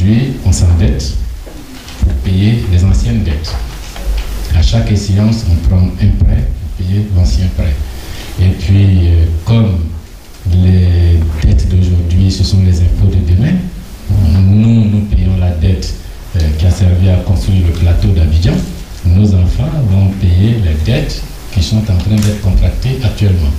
aujourd'hui, on s'endette pour payer les anciennes dettes. À chaque échéance, on prend un prêt pour payer l'ancien prêt. Et puis, comme les dettes d'aujourd'hui, ce sont les impôts de demain, nous payons la dette qui a servi à construire le plateau d'Abidjan. Nos enfants vont payer les dettes qui sont en train d'être contractées actuellement.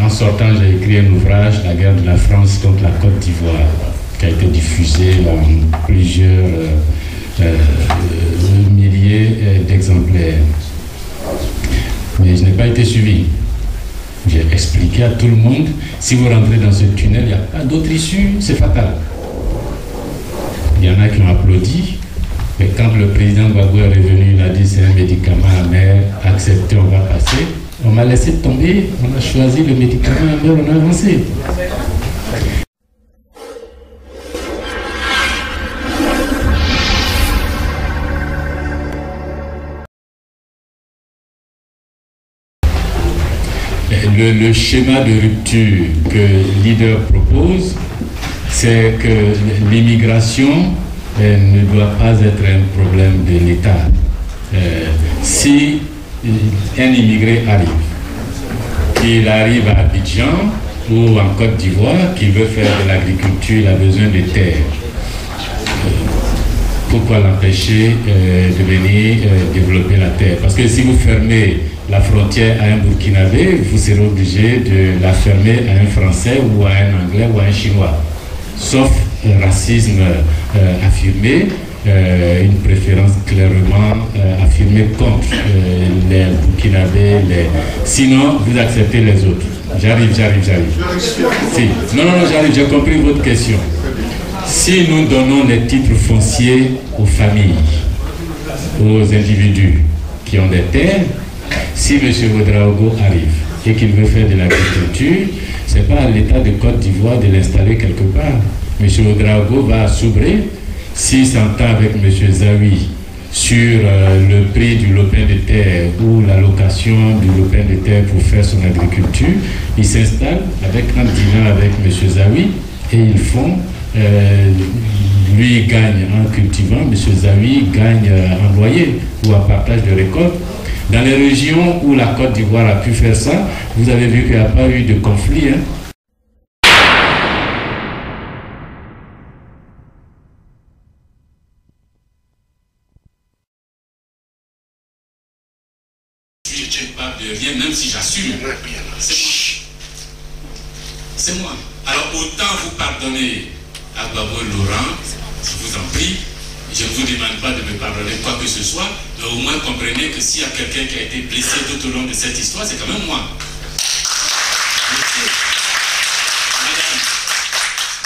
En sortant, j'ai écrit un ouvrage, La guerre de la France contre la Côte d'Ivoire, qui a été diffusé en plusieurs milliers d'exemplaires. Mais je n'ai pas été suivi. J'ai expliqué à tout le monde, si vous rentrez dans ce tunnel, il n'y a pas d'autre issue, c'est fatal. Il y en a qui ont applaudi, mais quand le président Gbagbo est revenu, il a dit c'est un médicament amer, accepté, on va passer. On m'a laissé tomber, on a choisi le médicament amer, on a avancé. Le schéma de rupture que le leader propose, c'est que l'immigration ne doit pas être un problème de l'État. Si un immigré arrive, qu'il arrive à Abidjan ou en Côte d'Ivoire, qu'il veut faire de l'agriculture, il a besoin de terres. Pourquoi l'empêcher de venir développer la terre? Parce que si vous fermez la frontière à un Burkinabé, vous serez obligé de la fermer à un Français ou à un Anglais ou à un Chinois. Sauf racisme affirmé, une préférence clairement affirmée contre les Burkinabés. Sinon, vous acceptez les autres. J'arrive. Si. Non, j'arrive, j'ai compris votre question. Si nous donnons les titres fonciers aux familles, aux individus qui ont des terres, si M. Ouédraogo arrive et qu'il veut faire de l'agriculture, ce n'est pas à l'État de Côte d'Ivoire de l'installer quelque part. M. Ouédraogo va assoubrer, s'il s'entend avec M. Zawi sur le prix du lopin de terre ou l'allocation du lopin de terre pour faire son agriculture, il s'installe en dînant avec M. Zawi et ils font, lui gagne en cultivant, M. Zawi gagne en loyer ou en partage de récolte. Dans les régions où la Côte d'Ivoire a pu faire ça, vous avez vu qu'il n'y a pas eu de conflit. Je ne parle de rien, même si j'assume. C'est moi. Alors autant vous pardonner à Gbagbo Laurent, je vous en prie. Je ne vous demande pas de me pardonner quoi que ce soit, mais au moins comprenez que s'il y a quelqu'un qui a été blessé tout au long de cette histoire, c'est quand même moi.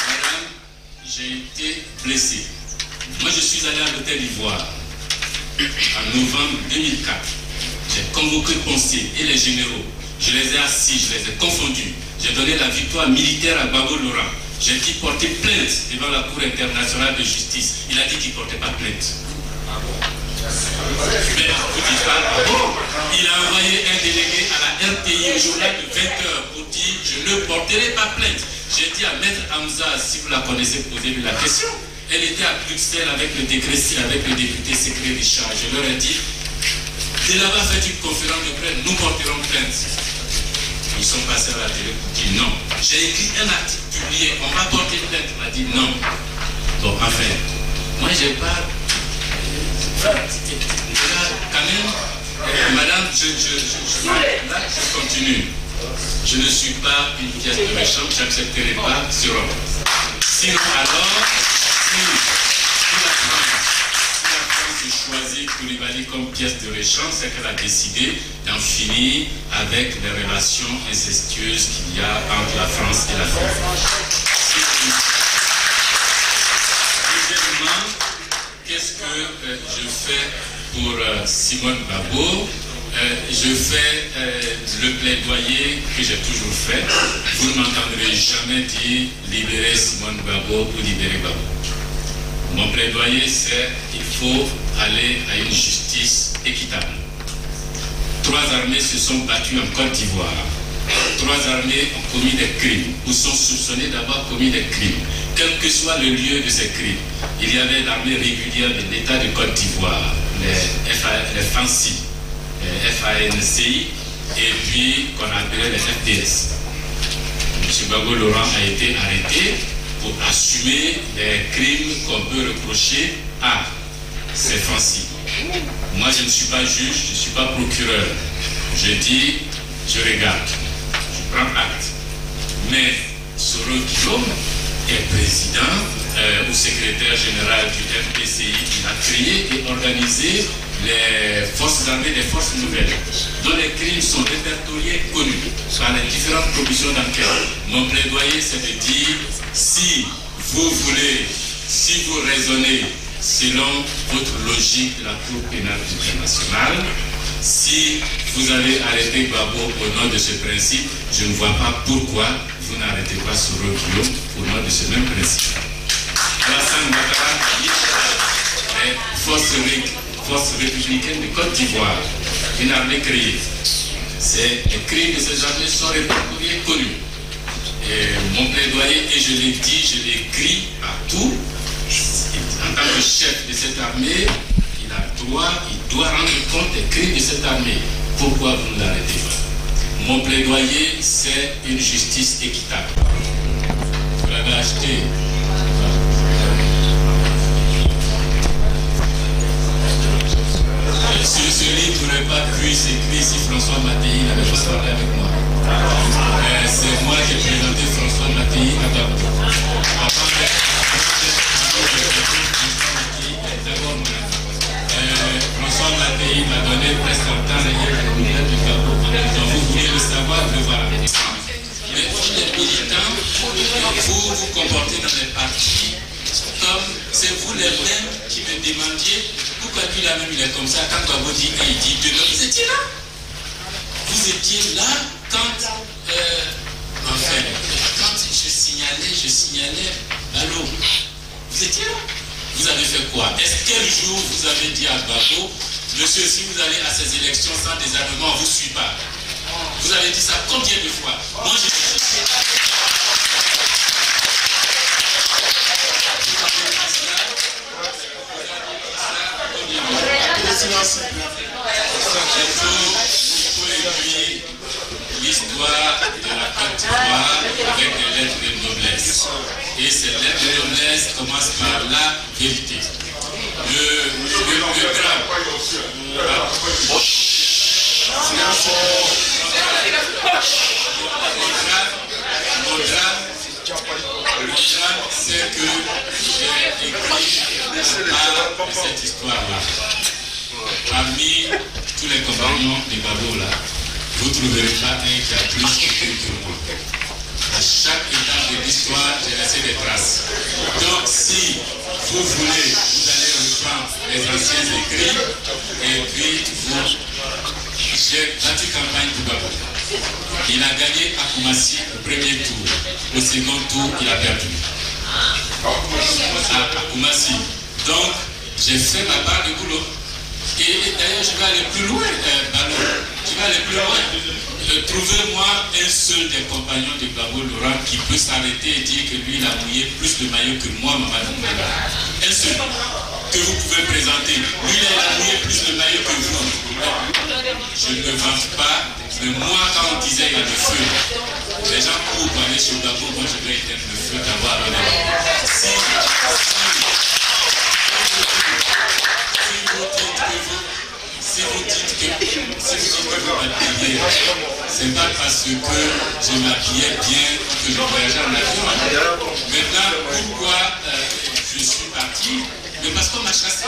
Madame, j'ai été blessé. Moi, je suis allé à l'hôtel d'Ivoire en novembre 2004. J'ai convoqué Poncier et les généraux. Je les ai assis, je les ai confondus. J'ai donné la victoire militaire à Gbagbo Laurent. J'ai dit porter plainte devant la Cour internationale de justice. Il a dit qu'il ne portait pas plainte. Mais vous dites pas, il a envoyé un délégué à la RTI au journal de 20h pour dire je ne porterai pas plainte. J'ai dit à Maître Hamza, si vous la connaissez, posez-lui la question. Elle était à Bruxelles avec le décret, avec le député secret Richard. Je leur ai dit, de là-bas faites une conférence de presse, nous porterons plainte. Ils sont passés à la télé pour dire non. J'ai écrit un article publié, on va porter plainte. On a dit non. Bon, enfin, moi j'ai pas. Là, quand même, madame, là, je continue. Je ne suis pas une pièce de méchant, je n'accepterai pas ce rôle. Sinon, alors, si la France choisit Koulibaly comme pièce de réchange, c'est qu'elle a décidé d'en finir avec les relations incestueuses qu'il y a entre la France et l'Afrique. Deuxièmement, qu'est-ce que je fais pour Simone Gbagbo? Je fais le plaidoyer que j'ai toujours fait. Vous ne m'entendrez jamais dire libérer Simone Gbagbo ou libérer Gbagbo. Mon plaidoyer, c'est qu'il faut aller à une justice équitable. 3 armées se sont battues en Côte d'Ivoire. 3 armées ont commis des crimes, ou sont soupçonnées d'avoir commis des crimes. Quel que soit le lieu de ces crimes, il y avait l'armée régulière de l'État de Côte d'Ivoire, les FANCI, et puis qu'on appelait les FPS. M. Gbagbo Laurent a été arrêté pour assumer les crimes qu'on peut reprocher à ces FANCI. Moi, je ne suis pas juge, je ne suis pas procureur. Je dis, je regarde, je prends acte. Mais Soro Guillaume est président ou secrétaire général du FPCI. Il a créé et organisé les forces armées des forces nouvelles, dont les crimes sont répertoriés, connus par les différentes commissions d'enquête. Mon plaidoyer, c'est de dire, si vous voulez, si vous raisonnez selon votre logique de la Cour pénale internationale, si vous avez arrêté Gbagbo au nom de ce principe, je ne vois pas pourquoi vous n'arrêtez pas Soro Guillaume au nom de ce même principe. Alassane Ouattara, force républicaine de Côte d'Ivoire, une armée créée. Les crimes de ces armées sont répertoriés, connus. Et mon plaidoyer, et je l'ai dit, je l'ai écrit partout, en tant que chef de cette armée, il doit rendre compte des crimes de cette armée. Pourquoi vous ne l'arrêtez pas? Mon plaidoyer, c'est une justice équitable. Vous l'avez acheté. Sur ce livre, vous n'aurez pas pu s'écrire si François Mattei n'avait pas parlé avec moi. C'est moi qui ai présenté François Mattei à Gbagbo. François Mattei m'a donné presque un temps derrière la nouvelle de Gbagbo. Donc vous voulez le savoir, le voilà. Mais vous, les militants, vous vous comportez dans les partis comme c'est vous les mêmes qui me demandiez pourquoi lui là même il est comme ça. Quand Gbagbo dit et il dit demain, vous étiez là. Vous étiez là quand enfin, quand je signalais allô, vous étiez là. Vous avez fait quoi? Est-ce quel jour vous avez dit à Gbagbo, monsieur, si vous allez à ces élections sans désarmement, on ne vous suit pas? Vous avez dit ça combien de fois? Moi, je l'histoire de la Côte d'Ivoire avec des lettres de noblesse. Et ces lettres de noblesse commencent par la vérité. Le drame. C'est que j'ai écrit part de cette histoire-là. Parmi tous les compagnons de Gbagbo là, vous ne trouverez pas un qui a plus écrit que moi. À chaque étape de l'histoire, j'ai laissé des traces. Donc si vous voulez, vous allez reprendre les anciens écrits et puis j'ai battu campagne pour Gbagbo. Il a gagné à Koumassi au premier tour. Au second tour, il a perdu. À Koumassi. Donc, j'ai fait ma part de boulot. Et d'ailleurs, je vais aller plus loin, je vais aller plus loin. Trouvez-moi un seul des compagnons de Gbagbo Laurent qui peut s'arrêter et dire que lui, il a mouillé plus de maillots que moi, Mamadou Mbala. Un seul que vous pouvez présenter. Lui, il a mouillé plus de maillots que vous. Je ne me vante pas, mais moi, quand on disait il y a le feu, les gens courent pour aller sur Gbagbo, moi je vais éteindre le feu d'avoir un si vous dites que vous m'habillez, c'est pas parce que je m'habillais bien que je voyageais en avion. Maintenant, pourquoi je suis parti? Mais parce qu'on m'a chassé.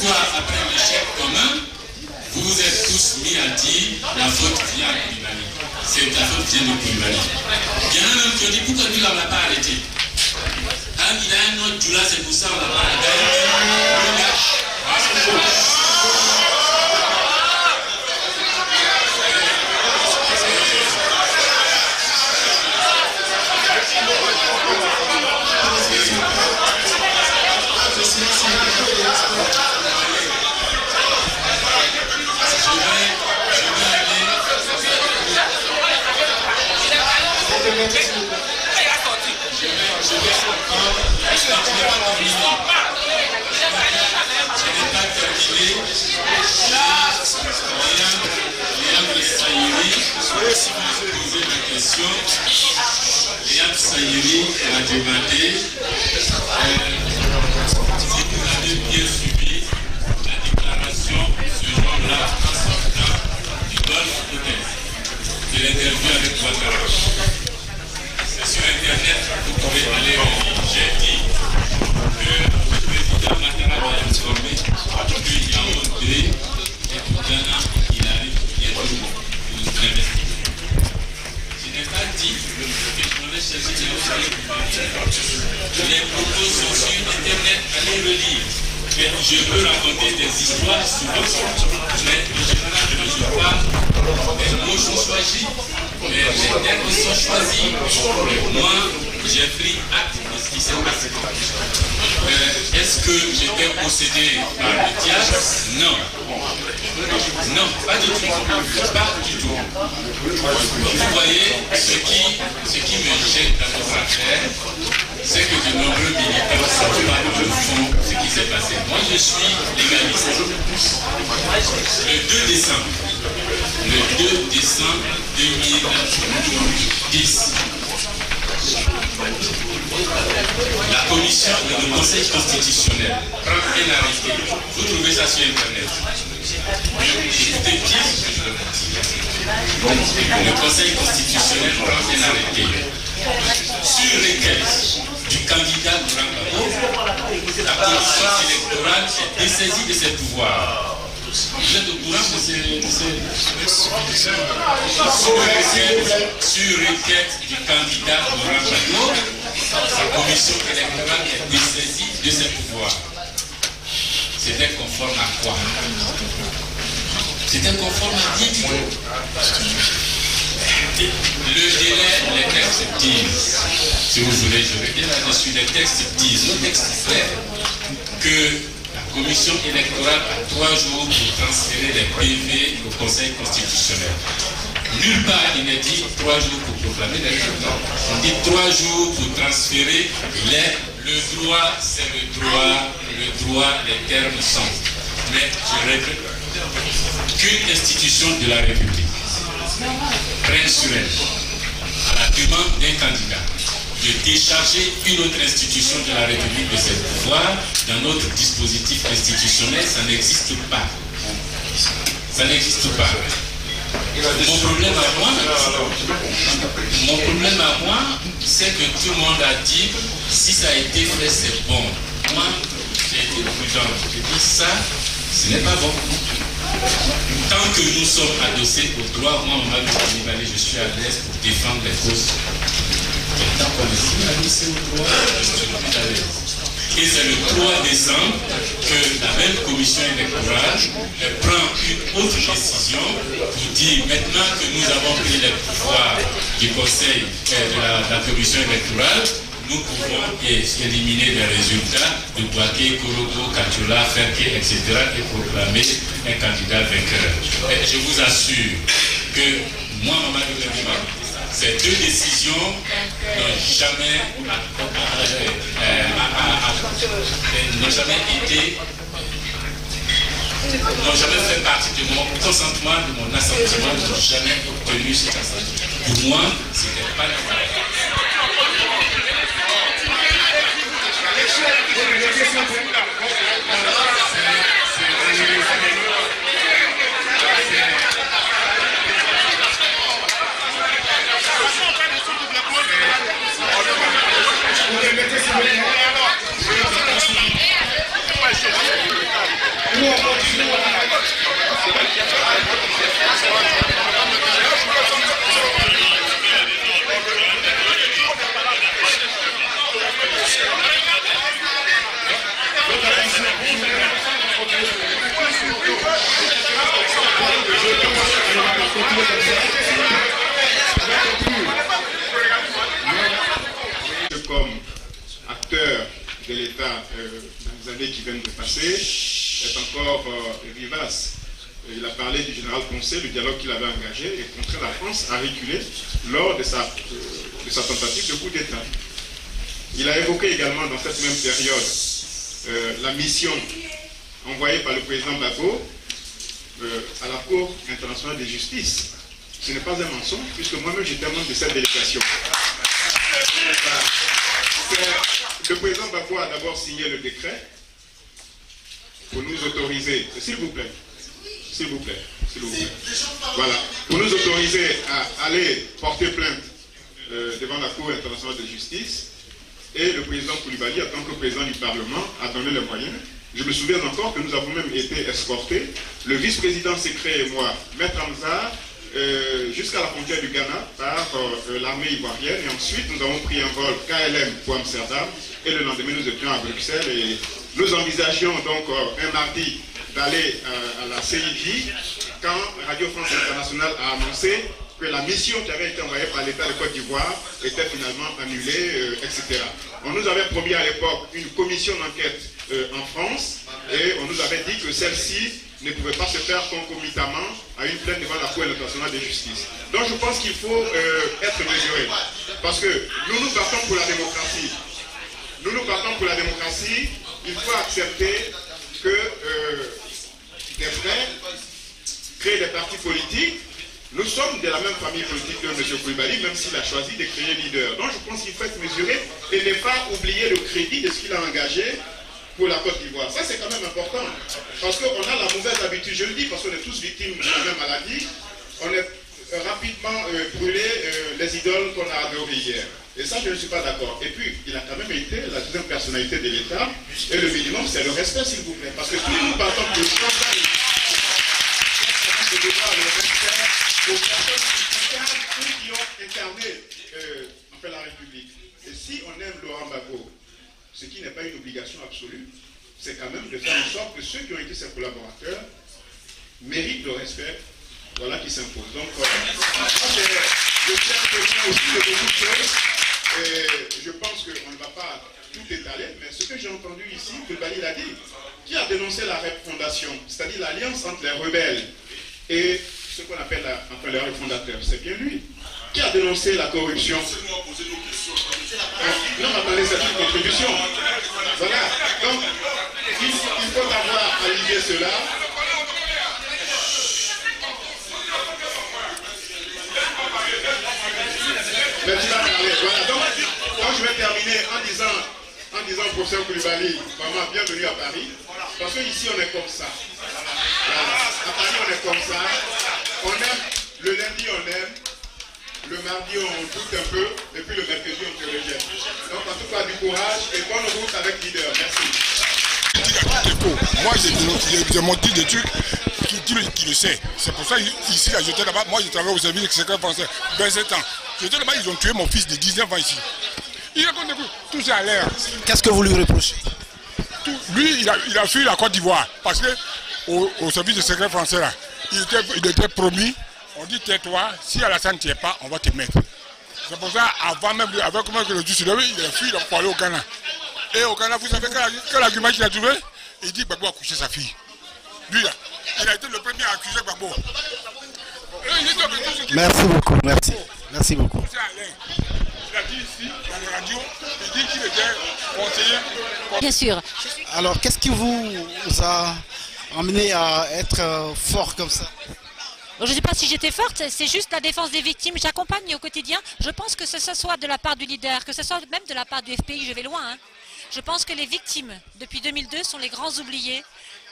pourquoi, après l'échec commun, vous vous êtes tous mis à dire la faute vient de Koulibaly. C'est la faute vient de Koulibaly. Il y en a même qui ont dit pourquoi lui, on ne l'a pas arrêté. Ah, il a un autre Djoula, c'est pour ça on l'a pas arrêté. Léa Sayeri a demandé si vous avez bien suivi la déclaration ce jour-là en sortant du golf de l'interview avec Ouattara. C'est sur Internet, vous pouvez aller j'ai dit que le président Ouattara m'a informé que Yaoundé et au Ghana, il arrive bientôt pour nous investir. Je n'ai pas dit que je m'en ai cherché les propos sont sur Internet, allez le lire. Mais je peux raconter des histoires souvent, mais en général je ne joue pas. Les mots sont choisis, les termes sont choisis. Moi, j'ai pris acte de ce qui s'est passé. Est-ce que j'étais possédé par le diable? Non. Non, pas du tout. Pas du tout. Vous voyez, ce qui me gêne dans votre affaire, c'est que de nombreux militants ne savent pas dans le fond ce qui s'est passé. Moi, je suis légaliste. Le 2 décembre 2010, la commission et le conseil constitutionnel prend un arrêté. Vous trouvez ça sur Internet. Écoutez bien ce que je veux dire. Le conseil constitutionnel prend un arrêté sur requête du candidat Mourangabo. La commission électorale est dessaisie de ses pouvoirs. Vous êtes au courant de sur requête du candidat Mourangabo, la commission électorale est dessaisie de ses pouvoirs. C'était conforme à quoi? C'était conforme à qui? Le délai, les textes disent, si vous voulez, je reviens là-dessus, les textes disent, le texte fait que la commission électorale a 3 jours pour transférer les PV au Conseil constitutionnel. Nulle part il n'est dit 3 jours pour proclamer les résultats. On dit 3 jours pour transférer le droit, c'est le droit, les termes sont. Mais je regrette qu'une institution de la République prenne sur elle, à la demande d'un candidat, de décharger une autre institution de la République de ses pouvoirs. Dans notre dispositif institutionnel, ça n'existe pas. Ça n'existe pas. Mon problème à moi, c'est que tout le monde a dit, si ça a été fait, c'est bon. Moi, j'ai été prudent. J'ai dit, ça, ce n'est pas bon. Tant que nous sommes adossés au droit, moi, je suis à l'aise pour défendre les causes. Tant qu'on est adossé au droit, je suis plus à l'aise. Et c'est le 3 décembre que la même commission électorale prend une autre décision pour dire maintenant que nous avons pris les pouvoirs du conseil de la commission électorale, nous pouvons éliminer les résultats de Boaké, Korogo, Katiola, Ferke, etc. et proclamer un candidat vainqueur. Et je vous assure que moi, Mamadou Lemima, ces 2 décisions n'ont jamais fait partie de mon consentement, de mon assentiment, n'ont jamais obtenu cet assentiment. Pour moi, ce n'était pas la d'État dans les années qui viennent de passer est encore vivace. Il a parlé du général Poncet, du dialogue qu'il avait engagé et contraint la France à reculer lors de sa tentative de coup d'État. Il a évoqué également dans cette même période la mission envoyée par le président Gbagbo à la Cour internationale de justice. Ce n'est pas un mensonge, puisque moi-même j'étais membre de cette délégation. Le président Gbagbo a d'abord signé le décret pour nous autoriser, s'il vous plaît, voilà, pour nous autoriser à aller porter plainte devant la Cour internationale de justice. Et le président Coulibaly, en tant que président du Parlement, a donné les moyens. Je me souviens encore que nous avons même été escortés, le vice-président secret et moi, Maître Hamza, jusqu'à la frontière du Ghana par l'armée ivoirienne. Et ensuite, nous avons pris un vol KLM pour Amsterdam. Et le lendemain, nous étions à Bruxelles. Et nous envisagions donc un mardi d'aller à la CIJ quand Radio France Internationale a annoncé que la mission qui avait été envoyée par l'État de Côte d'Ivoire était finalement annulée, etc. On nous avait promis à l'époque une commission d'enquête en France et on nous avait dit que celle-ci ne pouvait pas se faire concomitamment à une plainte devant la Cour internationale de justice. Donc je pense qu'il faut être mesuré. Parce que nous battons pour la démocratie. Nous battons pour la démocratie. Il faut accepter que des frères créent des partis politiques. Nous sommes de la même famille politique de M. Coulibaly, même s'il a choisi de créer leader. Donc je pense qu'il faut être mesuré et ne pas oublier le crédit de ce qu'il a engagé pour la Côte d'Ivoire. Ça c'est quand même important. Parce qu'on a la mauvaise habitude, je le dis parce qu'on est tous victimes de la même maladie, on est rapidement brûlé les idoles qu'on a adorées hier. Et ça je ne suis pas d'accord. Et puis il a quand même été la deuxième personnalité de l'État et le minimum c'est le respect s'il vous plaît. Parce que tous nous partons de scandale. Le respect aux personnes qui incarnent ou qui ont incarné la République. Et si on aime Laurent Gbagbo, ce qui n'est pas une obligation absolue, c'est quand même de faire en sorte que ceux qui ont été ses collaborateurs méritent le respect, voilà, qui s'impose. Donc, je tiens à tenir aussi de beaucoup de choses, et je pense qu'on ne va pas tout étaler, mais ce que j'ai entendu ici, Coulibaly l'a dit, qui a dénoncé la refondation, c'est-à-dire l'alliance entre les rebelles et ce qu'on appelle les fondateurs, c'est bien lui. Qui a dénoncé la corruption? Non, attendez, c'est une contribution. Voilà. Donc, il faut avoir allié cela. Mais tu vas parler. Voilà. Donc, je vais terminer en disant au professeur Coulibaly, vraiment bienvenue à Paris. Parce qu'ici, on est comme ça. Voilà. À Paris, on est comme ça. On aime, le lundi, on aime. Le mardi, on doute un peu, et puis le mercredi, on te rejette. Donc, en tout cas, du courage et bonne route avec leader. Merci. Moi, j'ai montré des trucs qui le sait. C'est pour ça, ici, j'étais là-bas. Moi, je travaille au service secret français. 27 ans. J'étais là-bas, ils ont tué mon fils de 19 ans ici. Il raconte des trucs. Tout ça à l'air. Qu'est-ce que vous lui reprochez? Lui, il a fui la Côte d'Ivoire. Parce que au service de secret français, là, il était promis. On dit tais-toi, si Alassane ne tient pas, on va te mettre. C'est pour ça, avant même, avec comment le juge se lève, il a fui, il a parlé au Ghana. Et au Ghana, vous savez quel argument qu'il a trouvé? Il dit Gbagbo a couché sa fille. Lui, là, il a été le premier à accuser Gbagbo. Merci beaucoup, merci. Merci beaucoup. Il a dit ici, dans la radio, il dit qu'il était conseiller. Bien sûr. Alors, qu'est-ce qui vous a amené à être fort comme ça? Je ne sais pas si j'étais forte, c'est juste la défense des victimes. J'accompagne au quotidien. Je pense que ce soit de la part du leader, que ce soit même de la part du FPI, je vais loin. Hein. Je pense que les victimes, depuis 2002, sont les grands oubliés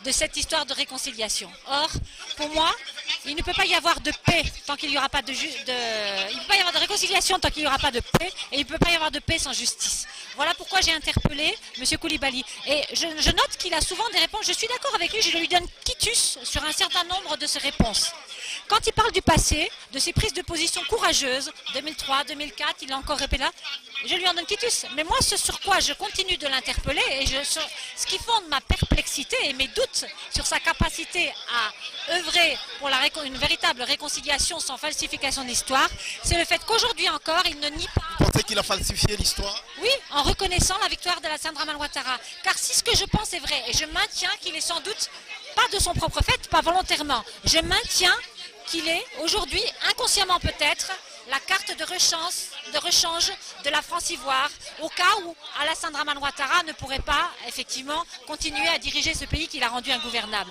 de cette histoire de réconciliation. Or, pour moi, il ne peut pas y avoir de paix tant qu'il n'y aura pas il ne peut pas y avoir de réconciliation tant qu'il n'y aura pas de paix, et il ne peut pas y avoir de paix sans justice. Voilà pourquoi j'ai interpellé M. Coulibaly. Et je note qu'il a souvent des réponses. Je suis d'accord avec lui, je lui donne quitus sur un certain nombre de ses réponses. Quand il parle du passé, de ses prises de position courageuses, 2003, 2004, il l'a encore répété là, je lui en donne quitus. Mais moi, ce sur quoi je continue de l'interpeller, et ce qui fonde ma perplexité et mes doutes sur sa capacité à œuvrer pour une véritable réconciliation sans falsification d'histoire, c'est le fait qu'aujourd'hui encore, il ne nie pas pensez qu'il a falsifié l'histoire? Oui, en reconnaissant la victoire de la Dramane Ouattara. Car si ce que je pense est vrai, et je maintiens qu'il est sans doute, pas de son propre fait, pas volontairement, je maintiens qu'il est aujourd'hui, inconsciemment peut-être, la carte de rechange de la France-Ivoire, au cas où Alassane Dramane Ouattara ne pourrait pas, effectivement, continuer à diriger ce pays qu'il a rendu ingouvernable.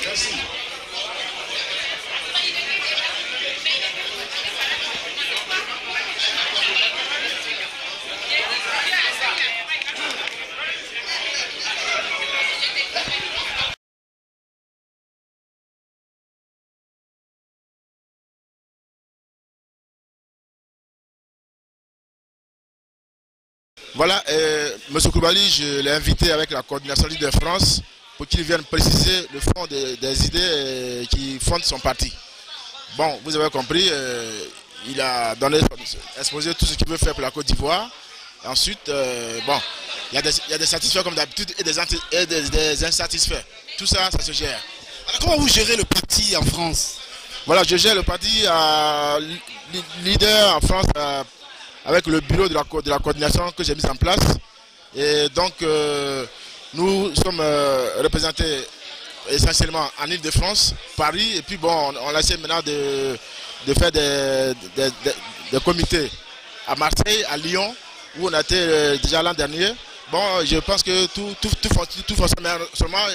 Merci. Voilà, M. Koulibaly, je l'ai invité avec la coordination de France pour qu'il vienne préciser le fond des idées qui fondent son parti. Bon, vous avez compris, il a exposé tout ce qu'il veut faire pour la Côte d'Ivoire. Ensuite, bon, il y a des satisfaits comme d'habitude et des insatisfaits. Tout ça, ça se gère. Alors, comment vous gérez le parti en France? Voilà, je gère le parti leader en France avec le bureau de la coordination que j'ai mis en place. Et donc, nous sommes représentés essentiellement en Île-de-France, Paris, et puis bon, on essaie maintenant de faire des comités à Marseille, à Lyon, où on a été déjà l'an dernier. Bon, je pense que tout fonctionne, seulement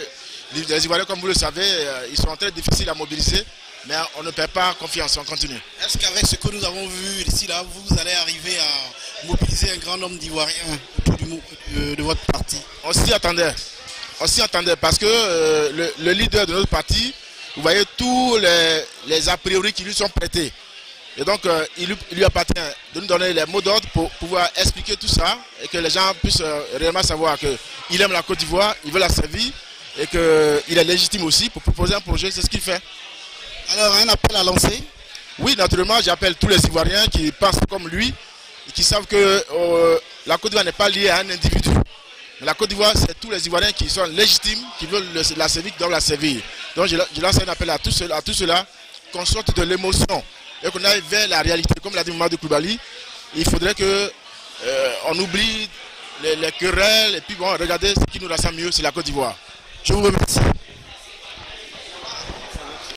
les Ivoiriens, comme vous le savez, ils sont très difficiles à mobiliser. Mais on ne perd pas confiance, on continue. Est-ce qu'avec ce que nous avons vu ici, là, vous allez arriver à mobiliser un grand nombre d'Ivoiriens autour de votre parti? On s'y attendait. On s'y attendait parce que le leader de notre parti, vous voyez tous les a priori qui lui sont prêtés. Et donc, il lui appartient de nous donner les mots d'ordre pour pouvoir expliquer tout ça et que les gens puissent réellement savoir qu'il aime la Côte d'Ivoire, il veut la servir et qu'il est légitime aussi pour proposer un projet, c'est ce qu'il fait. Alors, un appel à lancer? Oui, naturellement, j'appelle tous les Ivoiriens qui pensent comme lui et qui savent que la Côte d'Ivoire n'est pas liée à un individu. Mais la Côte d'Ivoire, c'est tous les Ivoiriens qui sont légitimes, qui veulent la servir, qui doivent la servir. Donc, je lance un appel à tous ceux-là, qu'on sorte de l'émotion et qu'on aille vers la réalité. Comme l'a dit Mamadou Koulibaly, il faudrait qu'on oublie les querelles et puis bon, regardez ce qui nous rassemble mieux, c'est la Côte d'Ivoire. Je vous remercie.